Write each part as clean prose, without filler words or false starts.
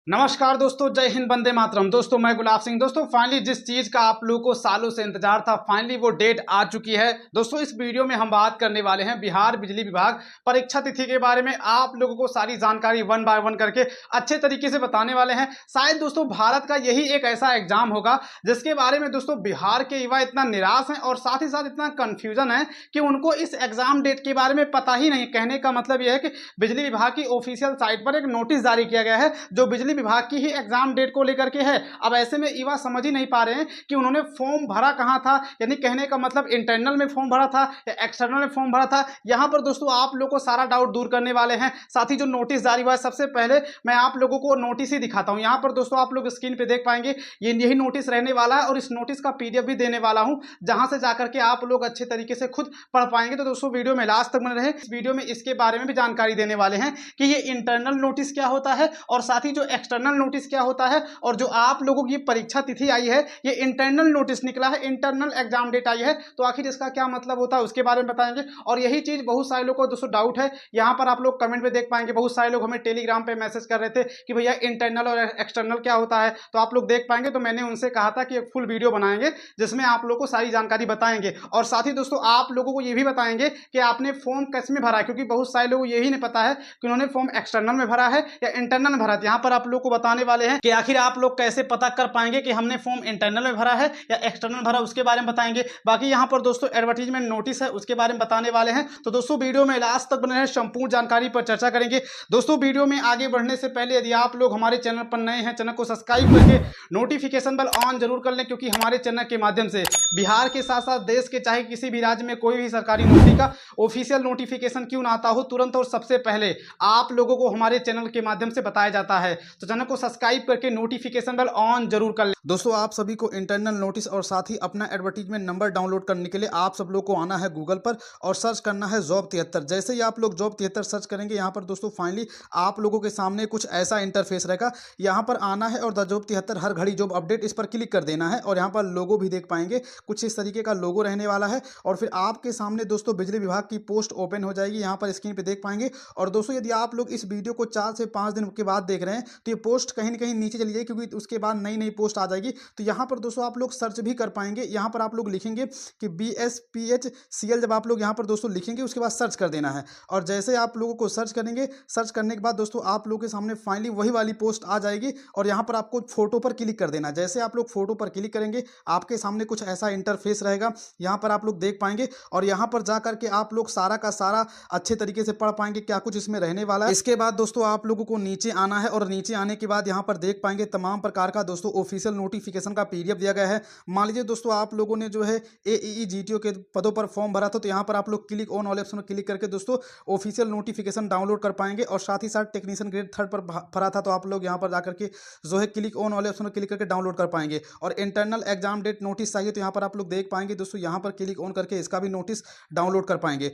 नमस्कार दोस्तों, जय हिंद, वंदे मातरम। दोस्तों मैं गुलाब सिंह। दोस्तों फाइनली जिस चीज का आप लोगों को सालों से इंतजार था, फाइनली वो डेट आ चुकी है। दोस्तों इस वीडियो में हम बात करने वाले हैं बिहार बिजली विभाग परीक्षा तिथि के बारे में। आप लोगों को सारी जानकारी वन बाय वन करके अच्छे तरीके से बताने वाले हैं। शायद दोस्तों भारत का यही एक ऐसा एग्जाम होगा जिसके बारे में दोस्तों बिहार के युवा इतना निराश हैं और साथ ही साथ इतना कंफ्यूजन है कि उनको इस एग्जाम डेट के बारे में पता ही नहीं। कहने का मतलब यह है कि बिजली विभाग की ऑफिशियल साइट पर एक नोटिस जारी किया गया है जो बिजली विभाग की ही एग्जाम डेट को लेकर के है। अब ऐसे में युवा समझ ही नहीं पा रहे हैं कि उन्होंने फॉर्म भरा कहां था, यानी कहने का मतलब इंटरनल में फॉर्म भरा था या एक्सटर्नल में फॉर्म भरा था। यहां पर दोस्तों आप लोगों को सारा डाउट दूर करने वाले हैं। साथ ही जो नोटिस जारी हुआ है, सबसे पहले मैं आप लोगों को नोटिस ही दिखाता हूं। यहां पर दोस्तों आप लोग स्क्रीन पे देख पाएंगे ये यही नोटिस रहने वाला है और इस नोटिस का पीडीएफ भी देने वाला हूं जहां से जाकर के आप लोग अच्छे तरीके से खुद पढ़ पाएंगे। तो दोस्तों वीडियो में लास्ट तक बने रहे। इस वीडियो में इसके बारे में भी जानकारी देने वाले हैं कि ये इंटरनल नोटिस क्या होता है और साथ ही जो एक्सटर्नल नोटिस क्या होता है, और जो आप लोगों की परीक्षा तिथि आई है ये इंटरनल नोटिस निकला है, इंटरनल एग्जाम डेट आई है, तो आखिर इसका क्या मतलब होता है उसके बारे में बताएंगे। और यही चीज बहुत सारे लोगों को दोस्तों डाउट है। यहां पर आप लोग कमेंट में देख पाएंगे, बहुत सारे लोग हमें टेलीग्राम पे मैसेज कर रहे थे कि भैया इंटरनल और एक्सटर्नल क्या होता है, तो आप लोग देख पाएंगे। तो मैंने उनसे कहा था कि एक फुल वीडियो बनाएंगे जिसमें आप लोग को सारी जानकारी बताएंगे और साथ ही दोस्तों आप लोगों को यह भी बताएंगे कि आपने फॉर्म किस में भरा है, क्योंकि बहुत सारे लोग यही नहीं पता है कि उन्होंने फॉर्म एक्सटर्नल में भरा है या इंटरनल में भरा है। यहाँ पर आप लोग को बताने वाले हैं कि आखिर आप लोग कैसे पता कर पाएंगे कि हमने फॉर्म इंटरनल में भरा है या एक्सटर्नल भरा, उसके बारे में बताएंगे। बाकी यहाँ पर दोस्तों एडवर्टीजमेंट नोटिस है उसके बारे में बताने वाले हैं। तो दोस्तों वीडियो में लास्ट तक बने रहे, संपूर्ण जानकारी पर चर्चा करेंगे। दोस्तों वीडियो में आगे बढ़ने से पहले यदि आप लोग हमारे चैनल पर नए हैं, चैनल को सब्सक्राइब करके नोटिफिकेशन बेल ऑन जरूर कर लें, क्योंकि हमारे चैनल के माध्यम से बिहार के साथ साथ देश के चाहे किसी भी राज्य में कोई भी सरकारी नौकरी का ऑफिशियल नोटिफिकेशन क्यों ना आता हो, तुरंत और सबसे पहले आप लोगों को हमारे चैनल के माध्यम से बताया जाता है। तो चैनल को सब्सक्राइब करके नोटिफिकेशन बेल ऑन जरूर कर ले। दोस्तों आप सभी को इंटरनल नोटिस और साथ ही अपना एडवर्टीजमेंट नंबर डाउनलोड करने के लिए आप सब लोग को आना है गूगल पर और सर्च करना है जॉब 73। जैसे ही आप लोग जॉब 73 सर्च करेंगे, यहाँ पर दोस्तों फाइनली आप लोगों के सामने कुछ ऐसा इंटरफेस रहेगा। यहाँ पर आना है और द जॉब 73 हर घड़ी जॉब अपडेट, इस पर क्लिक कर देना है और यहाँ पर लोगो भी देख पाएंगे, कुछ इस तरीके का लोगो रहने वाला है। और फिर आपके सामने दोस्तों बिजली विभाग की पोस्ट ओपन हो जाएगी, यहाँ पर स्क्रीन पर देख पाएंगे। और दोस्तों यदि आप लोग इस वीडियो को 4 से 5 दिन के बाद देख रहे हैं तो ये पोस्ट कहीं ना कहीं नीचे चली जाएगी, क्योंकि उसके बाद नई नई पोस्ट आ जाएगी। तो यहाँ पर दोस्तों आप लोग सर्च भी कर पाएंगे। यहाँ पर आप लोग लिखेंगे कि BSPHCL, जब आप लोग यहाँ पर दोस्तों लिखेंगे उसके बाद सर्च कर देना है। और जैसे आप लोगों को सर्च करेंगे, सर्च करने के बाद दोस्तों आप लोगों के सामने फाइनली वही वाली पोस्ट आ जाएगी और यहाँ पर आपको फोटो पर क्लिक कर देना है। जैसे आप लोग फोटो पर क्लिक करेंगे आपके सामने कुछ ऐसा इंटरफेस रहेगा, यहाँ पर आप लोग देख पाएंगे और यहाँ पर जा करके आप लोग सारा का सारा अच्छे तरीके से पढ़ पाएंगे क्या कुछ इसमें रहने वाला है। इसके बाद दोस्तों आप लोगों को नीचे आना है और नीचे आने के बाद यहाँ पर देख पाएंगे तमाम प्रकार का दोस्तों ऑफिशियल नोटिफिकेशन का पीडीएफ दिया गया है। मान लीजिए दोस्तों आप लोगों ने जो है AEE GTO के पदों पर फॉर्म भरा था, तो यहाँ पर आप लोग क्लिक ऑन वाले ऑप्शन में क्लिक करके दोस्तों ऑफिशियल नोटिफिकेशन डाउनलोड कर पाएंगे। और साथ ही साथ टेक्नीशियन ग्रेड 3 पर भरा था तो आप लोग यहाँ पर जाकर के जो है क्लिक ऑन वाले ऑप्शन में क्लिक करके डाउनलोड कर पाएंगे। और इंटरनल एग्जाम डेट नोटिस चाहिए तो यहाँ पर आप लोग देख पाएंगे दोस्तों, यहाँ पर क्लिक ऑन करके इसका भी नोटिस डाउनलोड कर पाएंगे।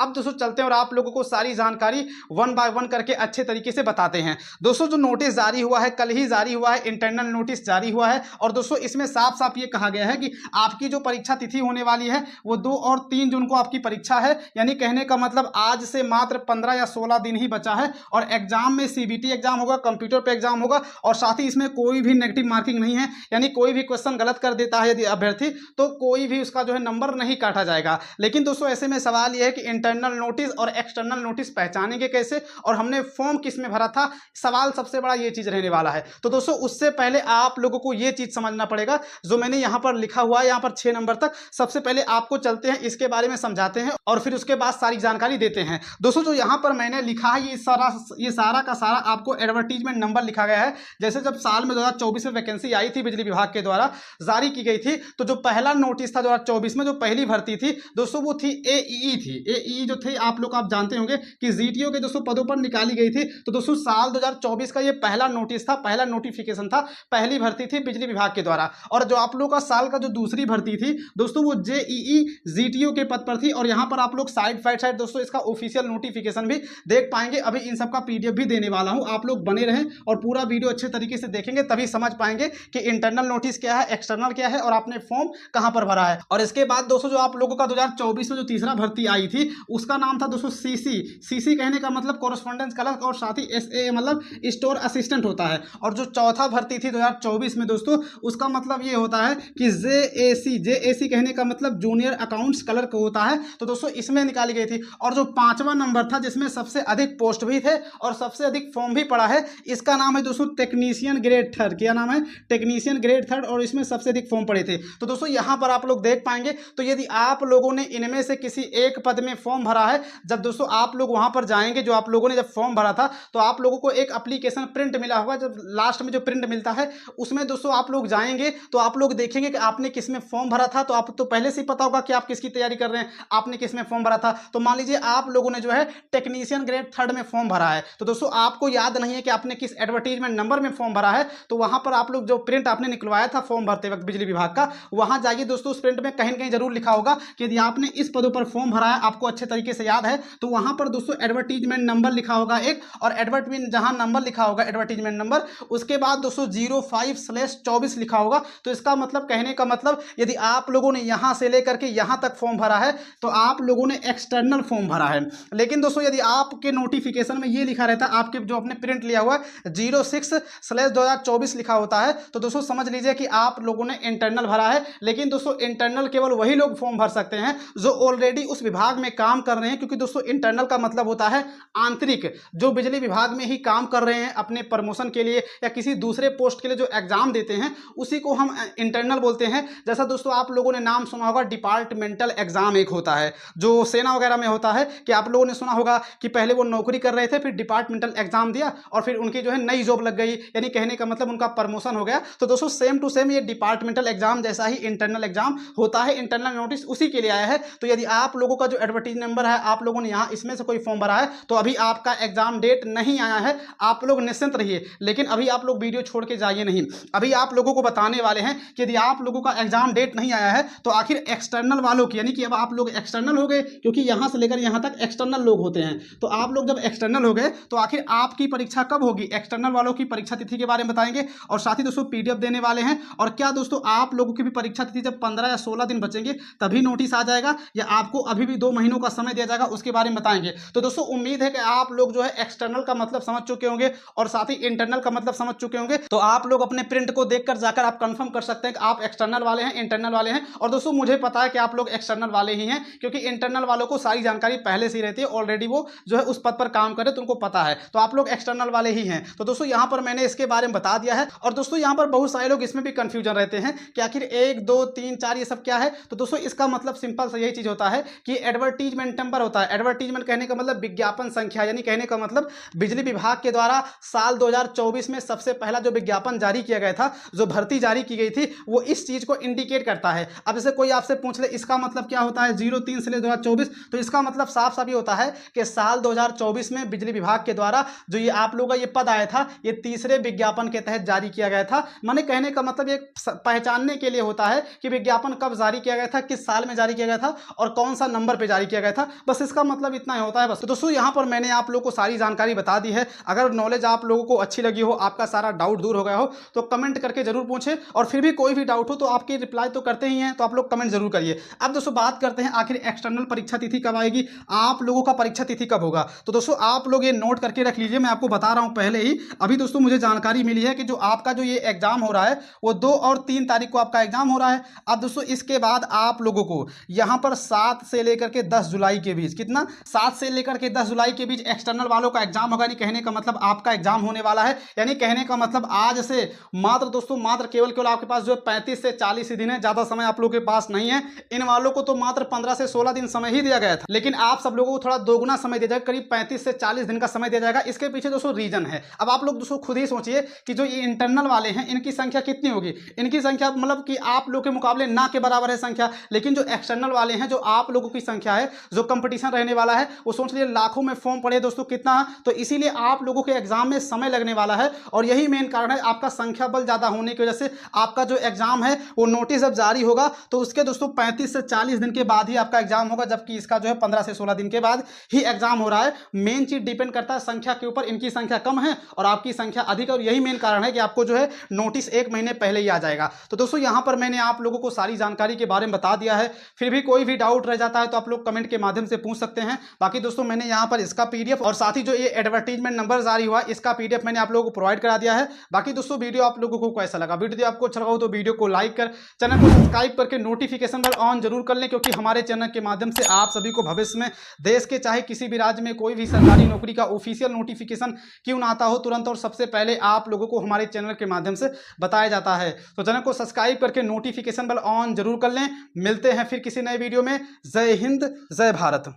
अब दोस्तों चलते हैं और आप लोगों को सारी जानकारी वन बाय वन करके अच्छे तरीके से बताते हैं। दोस्तों जो नोटिस जारी हुआ है, कल ही जारी हुआ है, इंटरनल नोटिस जारी हुआ है। और दोस्तों इसमें साफ साफ ये कहा गया है कि आपकी जो परीक्षा तिथि होने वाली है वो 2 और 3 जून को आपकी परीक्षा है, यानी कहने का मतलब आज से मात्र 15 या 16 दिन ही बचा है। और एग्जाम में CBT एग्जाम होगा, कंप्यूटर पे एग्जाम होगा और साथ ही इसमें कोई भी नेगेटिव मार्किंग नहीं है, यानी कोई भी क्वेश्चन गलत कर देता है यदि अभ्यर्थी तो कोई भी उसका जो है नंबर नहीं काटा जाएगा। लेकिन दोस्तों ऐसे में सवाल यह है कि इंटरनल नोटिस और एक्सटर्नल नोटिस पहचानेंगे कैसे और हमने फॉर्म किस में भरा था, सवाल सबसे बड़ा ये चीज रहने वाला है। तो दोस्तों उससे पहले आप लोगों को ये चीज समझना पड़ेगा जो मैंने यहाँ पर लिखा हुआ है, यहाँ पर 6 नंबर तक। सबसे पहले आपको चलते हैं इसके बारे में समझाते हैं और फिर उसके बाद सारी जानकारी देते हैं। दोस्तों जो यहाँ पर मैंने लिखा है ये सारा का सारा आपको एडवर्टीजमेंट नंबर लिखा गया है। जैसे जब साल में 2024 में वैकेंसी आई थी बिजली विभाग के द्वारा जारी की गई थी, तो जो पहला नोटिस था 2024 में जो पहली भर्ती थी दोस्तों वो थी AEE थी। AEE जो थे आप जानते होंगे कि GTO के दोस्तों पदों पर निकाली गई थी। तो दोस्तों साल 2024 का ये पहला नोटिस था, पहला नोटिफिकेशन था, पहली भर्ती थी बिजली विभाग के द्वारा। और जो आप लोग का साल का जो दूसरी भर्ती थी दोस्तों वो JEE GTO के पद पर थी। और यहाँ पर आप लोग साइड बाय साइड दोस्तों इसका ऑफिशियल नोटिफिकेशन भी देख पाएंगे। अभी इन सब का पीडीएफ भी देने वाला हूँ, आप लोग बने रहें और पूरा वीडियो अच्छे तरीके से देखेंगे तभी समझ पाएंगे कि इंटरनल नोटिस क्या है, एक्सटर्नल क्या है और आपने फॉर्म कहां पर भरा है। और इसके बाद दोस्तों जो आप लोगों का 2024 में जो तीसरा भर्ती आई थी उसका नाम था दोस्तों CC कहने का मतलब कोरेस्पोंडेंस क्लर्क और साथ ही SA मतलब स्टोर असिस्टेंट होता है। और जो चौथा भर्ती थी 2024 में दोस्तों, उसका मतलब ये होता है कि जेएसी कहने का मतलब जूनियर अकाउंट्स क्लर्क होता है। तो दोस्तों इसमें निकाली गई थी। और जो 5वां नंबर था जिसमें सबसे अधिक पोस्ट भी थे और सबसे अधिक फॉर्म भी पड़ा है, इसका नाम है दोस्तों टेक्नीशियन ग्रेड 3। क्या नाम है? Technician grade 3। और इसमें सबसे अधिक फॉर्म पड़े थे। तो दोस्तों यहां पर आप लोग देख पाएंगे, तो यदि आप लोगों ने इनमें से किसी एक पद में फॉर्म भरा है, जब दोस्तों आप लोग वहां पर जाएंगे, जो आप लोगों ने जब फॉर्म भरा था, तो आप लोगों को एक एप्लीकेशन प्रिंट मिला होगा। जब लास्ट में जो प्रिंट मिलता है उसमें दोस्तों आप लोग जाएंगे तो आप लोग देखेंगे कि आपने किस में फॉर्म भरा था। तो आप तो पहले से ही पता होगा कि आप किसकी तैयारी कर रहे हैं, आपने किस में फॉर्म भरा था। तो मान लीजिए आप लोगों ने जो है टेक्नीशियन ग्रेड 3 में फॉर्म भरा है, तो दोस्तों आपको याद नहीं है कि आपने किस एडवर्टीजमेंट नंबर में फॉर्म भरा है, तो वहां पर आप लोग जो प्रिंट आपने निकलवाया था फॉर्म भरते वक्त बिजली विभाग का, वहां जाइए दोस्तों। उस प्रिंट में कहीं न कहीं जरूर लिखा होगा कि यदि आपने इस पदों पर फॉर्म भरा है, आपको अच्छे तरीके से याद है, तो वहां पर दोस्तों एडवर्टीजमेंट नंबर लिखा होगा एक, और एडवर्टीजमेंट जहां नंबर लिखा होगा एडवर्टीजमेंट नंबर, उसके बाद दोस्तों 05/24 लिखा होगा। तो इसका मतलब, कहने का मतलब, यदि आप लोगों ने यहां से लेकर के यहां तक फॉर्म भरा है तो आप लोगों ने एक्सटर्नल फॉर्म भरा है। लेकिन दोस्तों यदि आपके नोटिफिकेशन में ये लिखा रहता, आपके जो आपने प्रिंट लिया हुआ 06/2024 लिखा होता है, तो दोस्तों समझ लीजिए कि आप लोगों ने इंटरनल भरा है। लेकिन दोस्तों इंटरनल केवल वही लोग फॉर्म भर सकते हैं जो ऑलरेडी उस विभाग में काम कर रहे हैं, क्योंकि दोस्तों इंटरनल का मतलब होता है आंतरिक, जो बिजली विभाग में ही काम कर रहे हैं अपने प्रमोशन के लिए या किसी दूसरे पोस्ट के लिए जो एग्जाम देते हैं, उसी को हम इंटरनल बोलते हैं। जैसा दोस्तों आप लोगों ने नाम सुना होगा डिपार्टमेंटल एग्जाम एक होता है जो सेना वगैरह में होता है, कि आप लोगों ने सुना होगा कि पहले वो नौकरी कर रहे थे, फिर डिपार्टमेंटल एग्जाम दिया और फिर उनकी जो है नई जॉब लग गई, यानी कहने का मतलब उनका प्रमोशन हो गया। तो दोस्तों सेम टू सेम ये डिपार्टमेंटल एग्जाम जैसा ही इंटरनल एग्जाम होता है। इंटरनल नोटिस उसी के लिए आया है। तो यदि आप लोगों का जो एडवर्टीज नंबर है, आप लोगों ने यहाँ इसमें से कोई फॉर्म भरा है, तो अभी आपका एग्जाम डेट नहीं आया है, आप लोग निश्चिंत रहिए। लेकिन अभी आप लोग वीडियो छोड़ के जाइए नहीं, अभी आप लोगों को बताने वाले हैं कि यदि आप लोगों का एग्जाम डेट नहीं आया है तो आखिर एक्सटर्नल वालों की, यानी कि अब आप लोग एक्सटर्नल हो गए, क्योंकि यहां से लेकर यहां तक एक्सटर्नल लोग होते हैं। तो आप लोग जब एक्सटर्नल हो गए तो आखिर आपकी परीक्षा कब होगी, एक्सटर्नल वालों की परीक्षा तिथि के बारे में बताएंगे, और साथ ही दोस्तों पीडीएफ देने वाले हैं। और क्या दोस्तों आप लोगों की भी परीक्षा तिथि जब 15 या 16 दिन बचेंगे तभी नोटिस आ जाएगा, या आपको अभी भी 2 महीनों का समय दिया जाएगा, उसके बारे में बताएंगे। तो दोस्तों उम्मीद है कि आप लोग जो है एक्सटर्नल का मतलब समझ चुके होंगे और साथ ही इंटरनल का मतलब समझ चुके होंगे। तो आप लोग अपने प्रिंट को देखकर जाकर आप कंफर्म कर सकते हैं कि आप एक्सटर्नल वाले हैं, इंटरनल वाले हैं। और दोस्तों मुझे पता है कि आप लोग एक्सटर्नल वाले ही हैं, क्योंकि इंटरनल वालों को सारी जानकारी पहले से ही रहती है, ऑलरेडी वो जो है उस पद पर काम करे तो उनको पता है। तो आप लोग एक्सटर्नल वाले ही हैं। तो दोस्तों यहां पर मैंने इसके बारे में बता दिया है। और दोस्तों यहां पर बहुत सारे लोग इसमें भी कंफ्यूजन रहते हैं कि आखिर 1 2 3 4 ये सब क्या है। तो दोस्तों इसका मतलब सिंपल सा यही चीज होता है कि एडवर्टीजमेंट नंबर होता है। एडवर्टीजमेंट कहने का मतलब विज्ञापन संख्या, यानी कहने का मतलब बिजली विभाग के द्वारा साल 2024 में सबसे पहला जो विज्ञापन जारी किया गया था, जो भर्ती जारी की गई थी, वो इस चीज को इंडिकेट करता है। अब जैसे कोई आपसे पूछ ले इसका मतलब क्या होता है 03/2024, तो इसका मतलब साफ साफ ये होता है कि साल 2024 में बिजली विभाग के द्वारा जो ये आप लोगों का ये पद आया था, ये तीसरे विज्ञापन के तहत जारी किया गया था। माने कहने का मतलब ये पहचानने के लिए होता है कि विज्ञापन कब जारी किया गया था, किस साल में जारी किया गया था और कौन सा नंबर पे जारी किया गया था। बस इसका मतलब इतना ही होता है बस। तो दोस्तों यहाँ पर मैंने आप लोगों को सारी जानकारी बता दी है। अगर नॉलेज आप लोगों को अच्छी लगी हो, आपका सारा डाउट दूर हो गया हो, तो कमेंट करके जरूर पूछें। और फिर भी कोई भी डाउट हो तो आपकी रिप्लाई तो करते ही हैं, तो आप लोग कमेंट जरूर करिए। अब दोस्तों बात करते हैं आखिर एक्सटर्नल परीक्षा तिथि कब आएगी, आप लोगों का परीक्षा तिथि कब होगा। तो दोस्तों आप लोग ये नोट करके रख लीजिए, मैं आपको बता रहा हूं पहले ही। अभी दोस्तों मुझे जानकारी मिली है कि जो आपका जो ये एग्जाम हो रहा है वो 2 और 3 तारीख को आपका एग्जाम हो रहा है। अब दोस्तों इसके बाद आप लोगों को यहां पर 7 से लेकर के 10 जुलाई के बीच, कितना 7 से लेकर के 10 जुलाई के बीच एक्सटर्नल वालों का एग्जाम होगा। यानी कहने का मतलब आपका एग्जाम होने वाला है। यानी कहने का मतलब आज से मात्र दोस्तों मात्र केवल आपके पास जो 35 से 40 दिन है, ज्यादा समय आप लोगों के पास नहीं है। इन वालों को तो मात्र 15 से 16 दिन समय ही दिया गया था, लेकिन आप सब लोगों को थोड़ा दोगुना समय दिया जाएगा, करीब 35 से 40 दिन का समय दिया जाएगा। इसके पीछे दोस्तों रीजन है। अब आप लोग दोस्तों खुद ही सोचिए कि जो ये इंटरनल वाले हैं इनकी संख्या कितनी होगी। इनकी संख्या मतलब कि आप लोग के मुकाबले ना के बराबर है संख्या। लेकिन जो एक्सटर्नल वाले हैं, जो आप लोगों की संख्या है, जो कंपटीशन रहने वाला है, वो सोच लीजिए लाखों में फॉर्म पड़े दोस्तों कितना। तो इसीलिए आप लोगों के एग्जाम में समय लगने वाला है और यही मेन कारण है। आपका संख्या बल ज्यादा होने की वजह से आपका जो एग्जाम है वो नोटिस जब जारी होगा तो उसके दोस्तों 35 से 40 दिन के बाद ही आपका एग्जाम होगा, जबकि इसका जो है 15 से 16 दिन के बाद ही एग्जाम हो रहा है। मेन चीज डिपेंड करता है संख्या के ऊपर। इनकी संख्या कम है और आपकी संख्या अधिक है और यही मेन कारण है कि आपको जो है नोटिस 1 महीने पहले ही आ जाएगा। तो दोस्तों यहां पर मैंने आप लोगों को सारी जानकारी के बारे में बता दिया है। फिर भी कोई भी डाउट रह जाता है तो आप लोग कमेंट के माध्यम से पूछ सकते हैं। बाकी दोस्तों मैंने यहां पर इसका पीडीएफ और साथ ही जो ये एडवर्टीजमेंट नंबर जारी हुआ इसका PDF मैंने आप लोगों को प्रोवाइड करा दिया है। बाकी दोस्तों वीडियो आप लोगों को कैसा लगा, वीडियो आपको अच्छा लगा हो तो वीडियो को लाइक कर, चैनल को सब्सक्राइब करके नोटिफिकेशन बेल ऑन जरूर कर लें, क्योंकि हमारे चैनल के माध्यम से आप सभी को भविष्य में देश के चाहे किसी भी राज्य में कोई भी सरकारी नौकरी का ऑफिशियल नोटिफिकेशन क्यों ना आता हो, तुरंत और सबसे पहले आप लोगों को हमारे चैनल के माध्यम से बताया जाता है। तो चैनल को सब्सक्राइब करके नोटिफिकेशन बेल ऑन जरूर कर लें। मिलते हैं फिर किसी नए वीडियो में। जय हिंद, जय भारत।